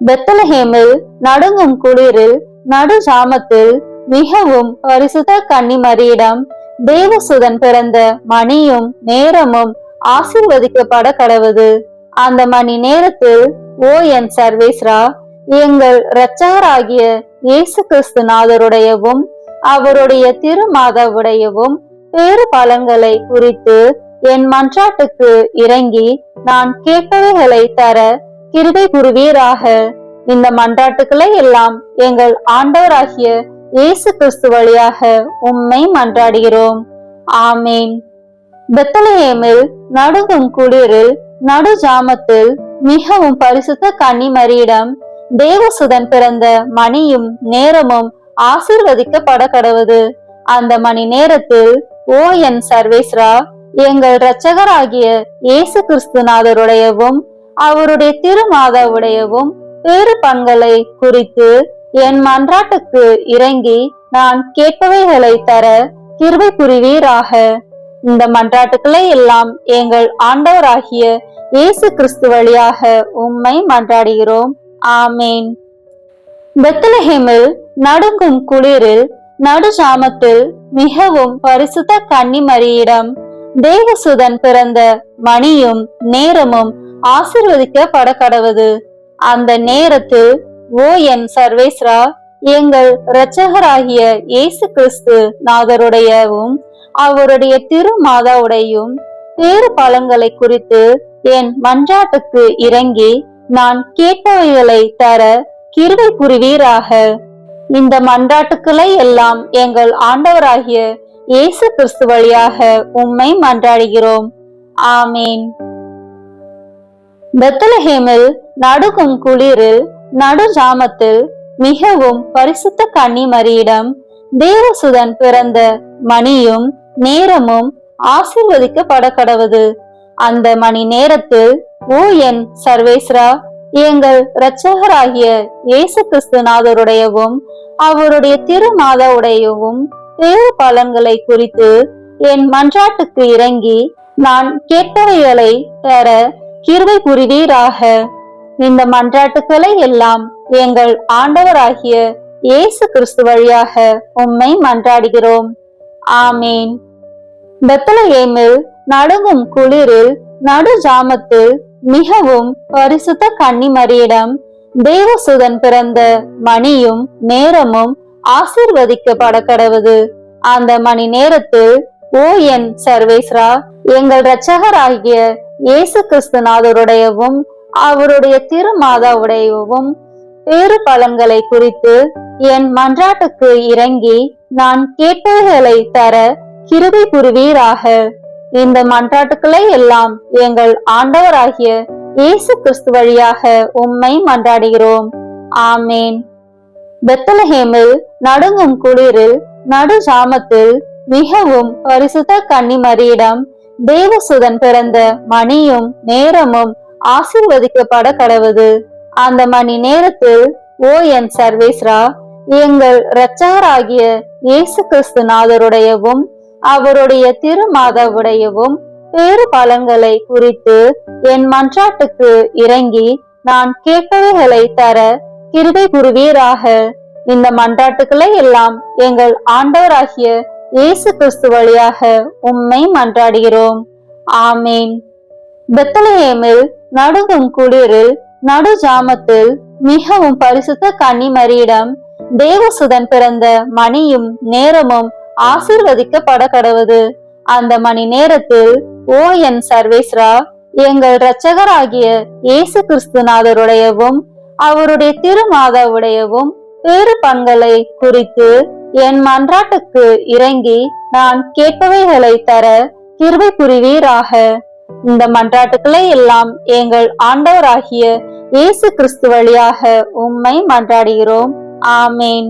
பெத்லஹேமில் நடுங்கும் குளிரில் நடு ஜாமத்தில் மிகவும் பரிசுத்த கன்னிமரியிடம் தேவசுதன் பிறந்த மணியும் நேரமும் ஆசீர்வதிக்கப்பட கடவது. அந்த மணி நேரத்தில் ஓ என் சர்வேஸ்வரா, எங்கள் இரட்சகராகிய இயேசு கிறிஸ்து நாதருடையவும் அவருடைய திருமாதாவுடையவும் பேறு பலன்களை குறித்து என் மன்றாட்டுக்கு இறங்கி நான் கேட்பவைகளை தர கிருபை புரிவீராக. இந்த மன்றாட்டுக்களை எல்லாம் எங்கள் ஆண்டவராகிய இயேசு கிறிஸ்து வழியாக உம்மை மன்றாடுகிறோம். ஆமேன். பெத்லஹேமில் நடுங்கும் குளிரில் நடு ஜாமத்தில் மிகவும் பரிசுத்த கன்னிமரியிடம் தேவசுதன் பிறந்த மணியும் நேரமும் ஆசீர்வதிக்கப்பட கடவுது. அந்த மணி நேரத்தில், ஓ என் சர்வேஸ்வரா, எங்கள் இரட்சகராகிய இயேசு கிறிஸ்துநாதருடையவும் அவருடைய திருமாதாவுடையவும் பேறு பண்களை குறித்து என் மன்றாட்டுக்கு இறங்கி நான் கேட்பவைகளை தர கிருபை புரிவீராக. இந்த மன்றாட்டுக்களை எல்லாம் எங்கள் ஆண்டவராகிய இயேசு கிறிஸ்து வழியாக உம்மை மன்றாடுகிறோம். ஆமேன். பெத்லஹேமில் நடுங்கும் குளிரில் நடு ஜாமத்தில் மிகவும் பரிசுத்த கன்னிமரியிடம் தேவசுதன் பிறந்த மணியும் நேரமும் ஆசீர்வதிக்கப்பட கடவுது. அந்த நேரத்தில், ஓ என் சர்வேஸ்வரா, எங்கள் இரட்சகராகிய இயேசு கிறிஸ்து நாதருடையவும் அவருடைய திருமாதாவுடையும் பேறு பலன்களை குறித்து என் மன்றாட்டுக்கு இறங்கி நான் கேட்பவைகளை தர கிருபை புரிவீராக. இந்த மன்றாட்டுக்களை எல்லாம் எங்கள் ஆண்டவராகிய இயேசு கிறிஸ்து வழியாக உம்மை மன்றாடுகிறோம். ஆமேன். பெத்லஹேமில் நடுங்கும் குளிரில் நடு ஜாமத்தில் மிகவும் பரிசுத்த கன்னிமரியிடம் தேவசுதன் பிறந்த மணியும் நேரமும் ஆசீர்வதிக்கப்பட கடவுது. அந்த மணி நேரத்தில், ஓ என் சர்வேஸ்வரா, எங்கள் இரட்சகராகிய இயேசு கிறிஸ்துநாதருடையவும் அவருடைய திருமாதாவுடையவும் பேறு பலன்களை குறித்து என் மன்றாட்டுக்கு இறங்கி நான் கேட்பவைகளை தர கிருபை புரிவீராக. இந்த மன்றாட்டுக்களை எல்லாம் எங்கள் ஆண்டவராகிய இயேசு கிறிஸ்து வழியாக உம்மை மன்றாடுகிறோம். ஆமேன். பெத்லஹேமில் நடுங்கும் குளிரில் நடு ஜாமத்தில் மிகவும் பரிசுத்த கன்னிமரியிடம் தேவசுதன் பிறந்த மணியும் நேரமும் ஆசீர்வதிக்கப்பட கடவுது. அந்த மணி நேரத்தில், ஓ என் சர்வேஸ்வரா, எங்கள் இரட்சகராகிய இயேசு கிறிஸ்துநாதருடையவும் அவருடைய திருமாதாவுடையவும் பேறு பலன்களை குறித்து என் மன்றாட்டுக்கு இறங்கி நான் கேட்பவைகளை தர கிருபை புரிவீராக. இந்த மன்றாட்டுக்களை எல்லாம் எங்கள் ஆண்டவராகிய இயேசு கிறிஸ்து வழியாக உம்மை மன்றாடுகிறோம். ஆமேன். பெத்லஹேமில் நடுங்கும் குளிரில் நடு ஜாமத்தில் மிகவும் பரிசுத்த கன்னிமரியிடம் தேவசுதன் பிறந்த மணியும் நேரமும் ஆசீர்வதிக்கப்பட கடவுது. அந்த மணி நேரத்தில், ஓ என் சர்வேஸ்வரா, எங்கள் இரட்சகராகிய இயேசு கிறிஸ்து நாதருடையவும் அவருடைய திருமாதாவுடையவும் பேறு பலன்களை குறித்து என் மன்றாட்டுக்கு இறங்கி நான் கேட்பவைகளை தர கிருபை புரிவீராக. இந்த மன்றாட்டுக்களை எல்லாம் எங்கள் ஆண்டவராகிய இயேசு கிறிஸ்து வழியாக உம்மை மன்றாடுகிறோம். ஆமேன். பெத்லஹேமில் நடுங்கும் குளிரில் நடு ஜாமத்தில் மிகவும் பரிசுத்த கன்னிமரியிடம் தேவசுதன் பிறந்த மணியும் நேரமும் ஆசீர்வதிக்கப்பட கடவுது. அந்த மணி நேரத்தில், ஓ என் சர்வேஸ்வரா, எங்கள் இரட்சகராகிய இயேசு கிறிஸ்துநாதருடையவும் அவருடைய திருமாதாவுடையவும் பேறு பண்களை குறித்து என் மன்றாட்டுக்கு இறங்கி நான் கேட்பவைகளை தர கிருபை புரிவீராக. இந்த மன்றாட்டுக்களை எல்லாம் எங்கள் ஆண்டவராகிய இயேசு கிறிஸ்து வழியாக உம்மை மன்றாடுகிறோம். ஆமேன்.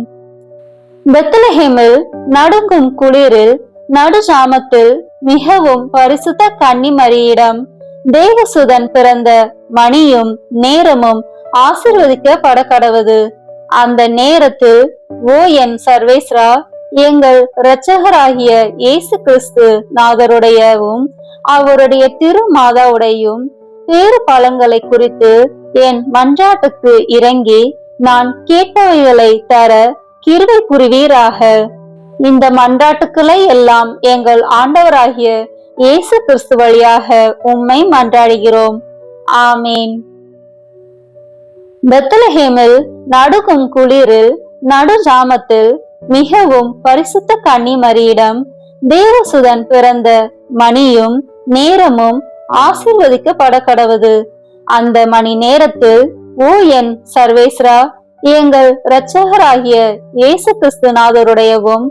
பெத்லஹேமில் நடுங்கும் குளிரில் நடு ஜாமத்தில் மிகவும் பரிசுத்த கன்னிமரியிடம் தேவசுதன் பிறந்த மணியும் நேரமும் ஆசீர்வதிக்கப்பட கடவுது. அந்த நேரத்தில், ஓ என் சர்வேஸ்வரா, எங்கள் இரட்சகராகிய இயேசு கிறிஸ்து நாதருடையவும் அவருடைய திருமாதாவுடையும் பேறு பலன்களை குறித்து என் மன்றாட்டுக்கு இறங்கி நான் கேட்பவைகளை தர கிருபை புரிவீராக. இந்த மன்றாட்டுக்களை எல்லாம் எங்கள் ஆண்டவராகிய இயேசு கிறிஸ்து வழியாக உம்மை மன்றாடுகிறோம். ஆமேன். பெத்லஹேமில் நடுங்கும் குளிரில் நடு ஜாமத்தில் மிகவும் பரிசுத்த கன்னிமரியிடம் தேவசுதன் பிறந்த மணியும் நேரமும் ஆசீர்வதிக்கப்பட கடவுது. அந்த மணி நேரத்தில், ஓ என் சர்வேஸ்வரா, எங்கள் இரட்சகராகிய இயேசு கிறிஸ்துநாதருடையவும்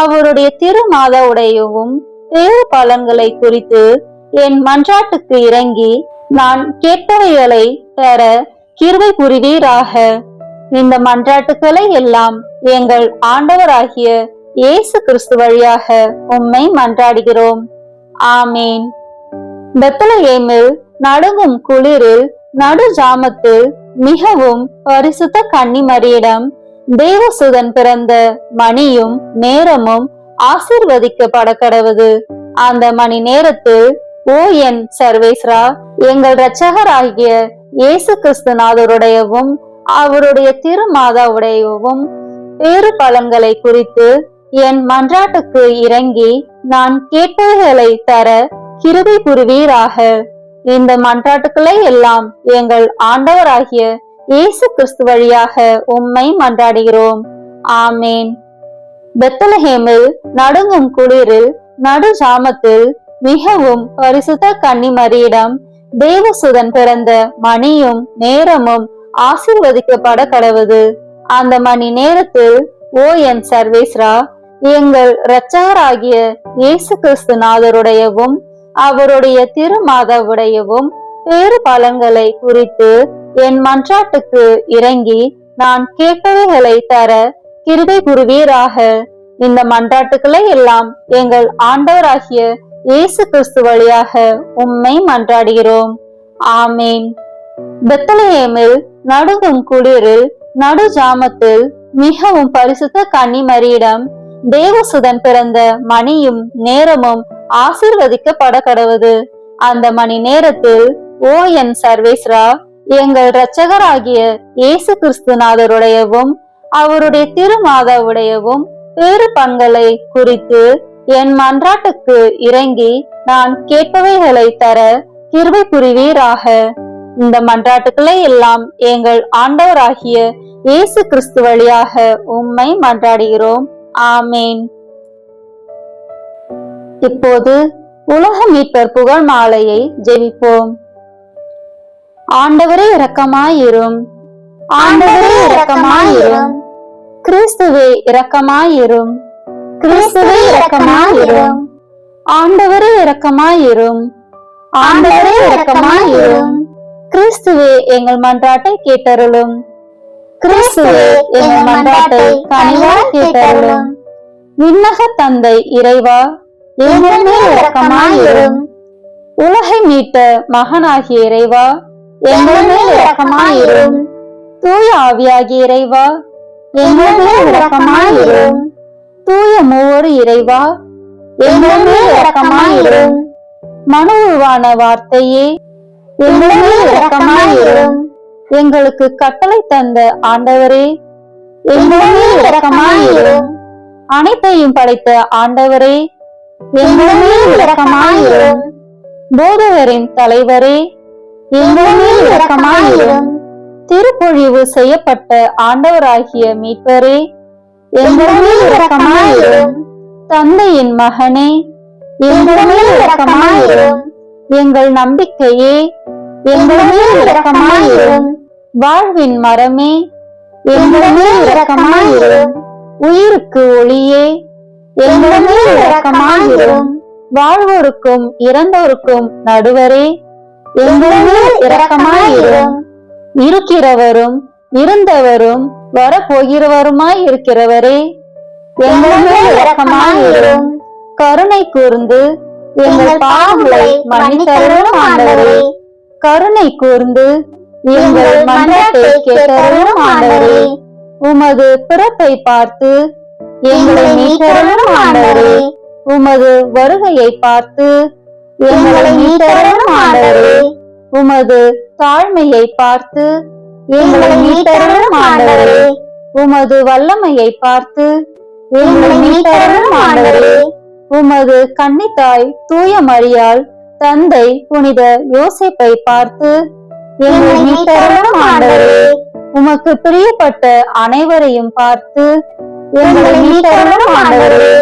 அவருடைய திருமாதாவுடையவும் பேறு பலன்களை குறித்து என் மன்றாட்டுக்கு இறங்கி நான் கேட்பவைகளை தர கிருபை புரிவீராக. இந்த மன்றாட்டுக்களை எல்லாம் எங்கள் ஆண்டவராகிய இயேசு கிறிஸ்து வழியாக உம்மை மன்றாடுகிறோம். ஆமேன். பெத்லகேமில் நடுங்கும் குளிரில் நடு ஜாமத்தில் மிகவும் பரிசுத்த கன்னிமரியிடம் தேவசுதன் பிறந்த மணியும் நேரமும் ஆசீர்வதிக்கப்பட கடவுது. அந்த மணி நேரத்தில் ஓ என் சர்வேஸ்ரா, எங்கள் இரட்சகராகிய இயேசு கிறிஸ்துநாதருடையவும் அவருடைய திருமாதாவுடையவும் பேறு பலன்களை குறித்து என் மன்றாட்டுக்கு இறங்கி நான் கேட்பவைகளை தர கிருபை புரிவீராக. இந்த மன்றாட்டுக்களை எல்லாம் எங்கள் ஆண்டவராகிய இயேசு கிறிஸ்து வழியாக உம்மை மன்றாடுகிறோம். ஆமேன். பெத்லகேமில் நடுங்கும் குளிரில் நடு ஜாமத்தில் மிகவும் பரிசுத்த கன்னிமரியிடம் தேவசுதன் பிறந்த மணியும் நேரமும் ஆசீர்வதிக்கப்பட கடவுது. அந்த மணி நேரத்தில் ஓ என் சர்வேஸ்ரா, எங்கள் இரட்சகராகிய இயேசு கிறிஸ்துநாதருடையவும் அவருடைய திருமாதாவுடையவும் பேறு பலன்களை குறித்து என் மன்றாட்டுக்கு இறங்கி நான் கேட்பவைகளை தர கிருபை புரிவீராக. இந்த மன்றாட்டுக்களை எல்லாம் எங்கள் ஆண்டவராகிய இயேசு கிறிஸ்து வழியாக உம்மை மன்றாடுகிறோம். ஆமேன். பெத்லகேமில் நடுங்கும் குளிரில் நடு ஜாமத்தில் மிகவும் பரிசுத்த கன்னிமரியிடம் தேவசுதன் பிறந்த மணியும் நேரமும் ஆசீர்வதிக்கப்பட கடவுது. அந்த மணி நேரத்தில் ஓ என் சர்வேஸ்ரா, எங்கள் இரட்சகராகிய இயேசு கிறிஸ்துநாதருடையவும் அவருடைய திருமாதாவுடையவும் பேறு பண்களை குறித்து என் மன்றாட்டுக்கு இறங்கி நான் கேட்பவைகளை தர கிருபை புரிவீராக. இந்த மன்றாட்டுக்களை எல்லாம் எங்கள் ஆண்டவராகிய இயேசு கிறிஸ்து வழியாக உம்மை மன்றாடுகிறோம். ஆமேன். இப்போது உலக மீட்பர் புகழ் மாலையை ஜெபிப்போம். ஆண்டவரே இரக்கமாயிரும். ஆண்டவரே இரக்கமாயிரும். கிறிஸ்துவே இரக்கமாயிரும். கிறிஸ்துவே இரக்கமாயிரும். ஆண்டவரே இரக்கமாயிரும். ஆண்டவரே இரக்கமாயிரும். கிறிஸ்துவே எங்கள் மன்றாட்டை கேட்டருளும். கிறிஸ்துவே எங்கள் மன்றாட்டை கனிவாய் கேட்டருளும். விண்ணக தந்தை இறைவா, எங்கள் மேல் இரக்கமாயிரும். உலகை மீட்ட மகனாகிய இறைவா, எங்கள் மேல் இரக்கமாயிரும். தூய ஆவியாகிய இறைவா, எங்கள் மேல் இரக்கமாயிரும். தூய மூவரு இறைவா, எங்கள் மேல் இரக்கமாயிரும். மனு உருவான வார்த்தையே, எங்கள் மேல் இரக்கமாயிரும். எங்களுக்கு கட்டளை தந்த ஆண்டவரே, எங்கள் மேல் இரக்கமாயிரும். அனைத்தையும் படைத்த ஆண்டவரே, எங்கள் மேல் இரக்கமாயிரும். போதகரின் தலைவரே, எங்கள் மேல் இரக்கமாயிரும். திருப்பொழிவு செய்யப்பட்ட ஆண்டவராகிய மீட்பரே, எங்கள் மேல் இரக்கமாயிரும். தந்தையின் மகனே, எங்கள் மேல் இரக்கமாயிரும். எங்கள் நம்பிக்கையே, எங்கள் மேல் இரக்கமாயிரும். வாழ்வின் மரமே, எங்கள் மேல் இரக்கமாயிரும். உயிருக்கு ஒளியே, எங்கள் மேல் இரக்கமாயிரும். வாழ்வோருக்கும் இறந்தோருக்கும் நடுவரே, எங்கள் மேல் இரக்கமாயிரும். இருக்கிறவரும் இருந்தவரும் வரப்போகிறவருமாய் இருக்கிறவரே, எங்கள் மேல் இரக்கமாயிரும். கருணை கூர்ந்து எங்கள் பாவங்களை மன்னித்தருளும் ஆண்டவரே. கருணை கூர்ந்து எங்கள் மன்றாட்டை கேட்டருளும் ஆண்டவரே. உமது பிறப்பை பார்த்து எங்களை மீட்டருளும் ஆண்டவரே. உமது வருகையை பார்த்து எங்களை மீட்டருளும் ஆண்டவரே. உமது தாழ்மையை பார்த்து எங்களை மீட்டருளும் ஆண்டவரே. உமது வல்லமையை பார்த்து எங்களை மீட்டருளும் ஆண்டவரே. உமது கன்னித்தாய் தூய மரியாள் தந்தை புனித யோசேப்பை பார்த்து எங்களை மீட்டருளும் ஆண்டவரே. உமக்கு பிரியப்பட்ட அனைவரையும் பார்த்து எங்களை மீட்டருளும் ஆண்டவரே.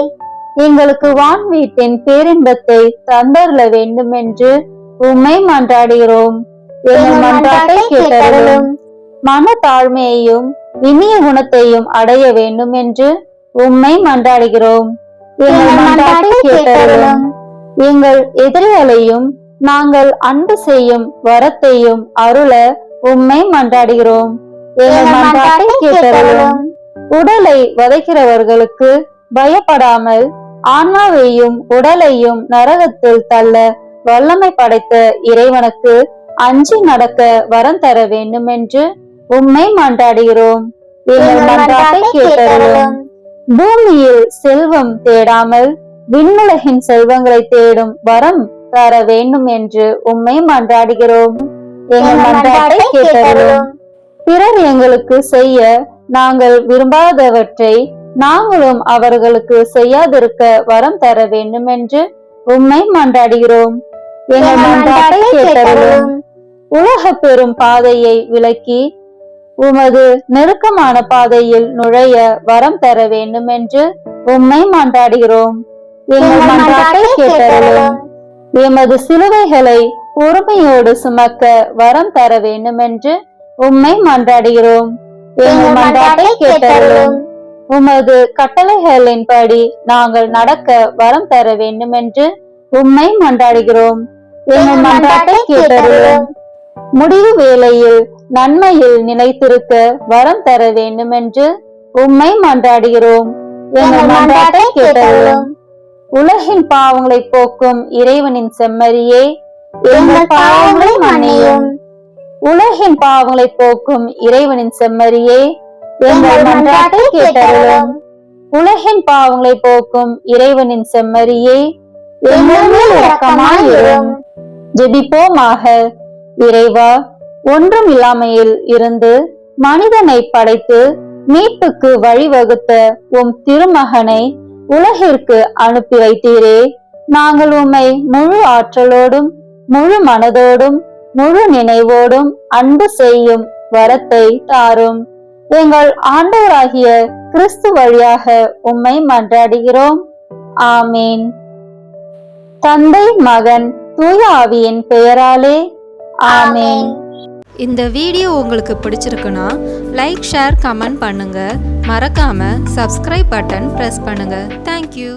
எங்களுக்கு வான் வீட்டின் பேரின்பத்தை தந்தருள வேண்டும் என்று உம்மை மன்றாடுகிறோம். எங்கள் மன்றாட்டை கேட்டருளும். மன தாழ்மையையும் இனிய குணத்தையும் அடைய வேண்டும் என்று உம்மை மன்றாடுகிறோம். எங்கள் மன்றாட்டை கேட்டருளும். எங்கள் எதிரிகளையும் நாங்கள் அன்பு செய்யும் வரத்தையும் அருள உம்மை மன்றாடுகிறோம். எங்கள் மன்றாட்டை கேட்டருளும். உடலை வதைக்கிறவர்களுக்கு பயப்படாமல் ஆன்மாவையும் உடலையும் நரகத்தில் தள்ள வல்லமை படைத்த இறைவனுக்கு அஞ்சி நடக்க வரம் தர வேண்டும் என்று உம்மை மன்றாடுகிறோம். எங்கள் மன்றாட்டை கேட்டருளும். பூமியில் செல்வம் தேடாமல் விண்ணுலகின் செல்வங்களை தேடும் வரம் தர வேண்டும் என்று உம்மை மன்றாடுகிறோம். எங்கள் மன்றாட்டை கேட்டருளும். பிறர் எங்களுக்கு செய்ய நாங்கள் விரும்பாதவற்றை நாங்களும் அவர்களுக்கு செய்யாதிருக்க வரம் தர வேண்டும் என்று உம்மை மன்றாடுகிறோம். எங்கள் மன்றாட்டை கேட்டருளும். உலக பெரும் பாதையை விலக்கி உமது நெருக்கமான பாதையில் நுழைய வரம் தர வேண்டும் என்று உம்மை மன்றாடுகிறோம். எங்கள் மன்றாட்டை கேட்டருளும். எமது சிலுவைகளை பொறுமையோடு சுமக்க வரம் தர வேண்டும் என்று உம்மை மன்றாடுகிறோம். எங்கள் மன்றாட்டை கேட்டருளும். உமது கட்டளைகளின்படி நாங்கள் நடக்க வரம் தர வேண்டும் என்று உம்மை மன்றாடுகிறோம். எங்கள் மன்றாட்டை கேட்டருளும். முடிவு வேளையில் நன்மையில் நிலைத்திருக்க வரம் தர வேண்டும் என்று உம்மை மன்றாடுகிறோம். எங்கள் மன்றாட்டை கேட்டருளும். உலகின் பாவங்களை போக்கும் இறைவனின் செம்மறியே, எங்கள் பாவங்களை மன்னியும். உலகின் பாவங்களை போக்கும் இறைவனின் செம்மறியே, எங்கள் மன்றாட்டை கேட்டருளும். உலகின் பாவங்களை போக்கும் இறைவனின் செம்மறியே, எங்கள் மேல் இரக்கமாயிரும். ஜெபிப்போமாக. இறைவா, ஒன்றும் இல்லாமையில் இருந்து மனிதனை படைத்து மீட்புக்கு வழிவகுத்த உம் திருமகனை உலகிற்கு அனுப்பி வைத்தீரே. நாங்கள் உம்மை முழு ஆற்றலோடும் முழு மனதோடும் முழு நினைவோடும் அன்பு செய்யும் வரத்தை தாரும். எங்கள் ஆண்டவராகிய கிறிஸ்து வழியாக உம்மை மன்றாடுகிறோம். ஆமீன். தந்தை, மகன், தூய ஆவியின் பெயராலே ஆமீன். இந்த வீடியோ உங்களுக்கு பிடிச்சிருக்குன்னா லைக், ஷேர், கமெண்ட் பண்ணுங்க. மறக்காம சப்ஸ்கிரைப் பட்டன் பிரஸ் பண்ணுங்க. தேங்க்யூ.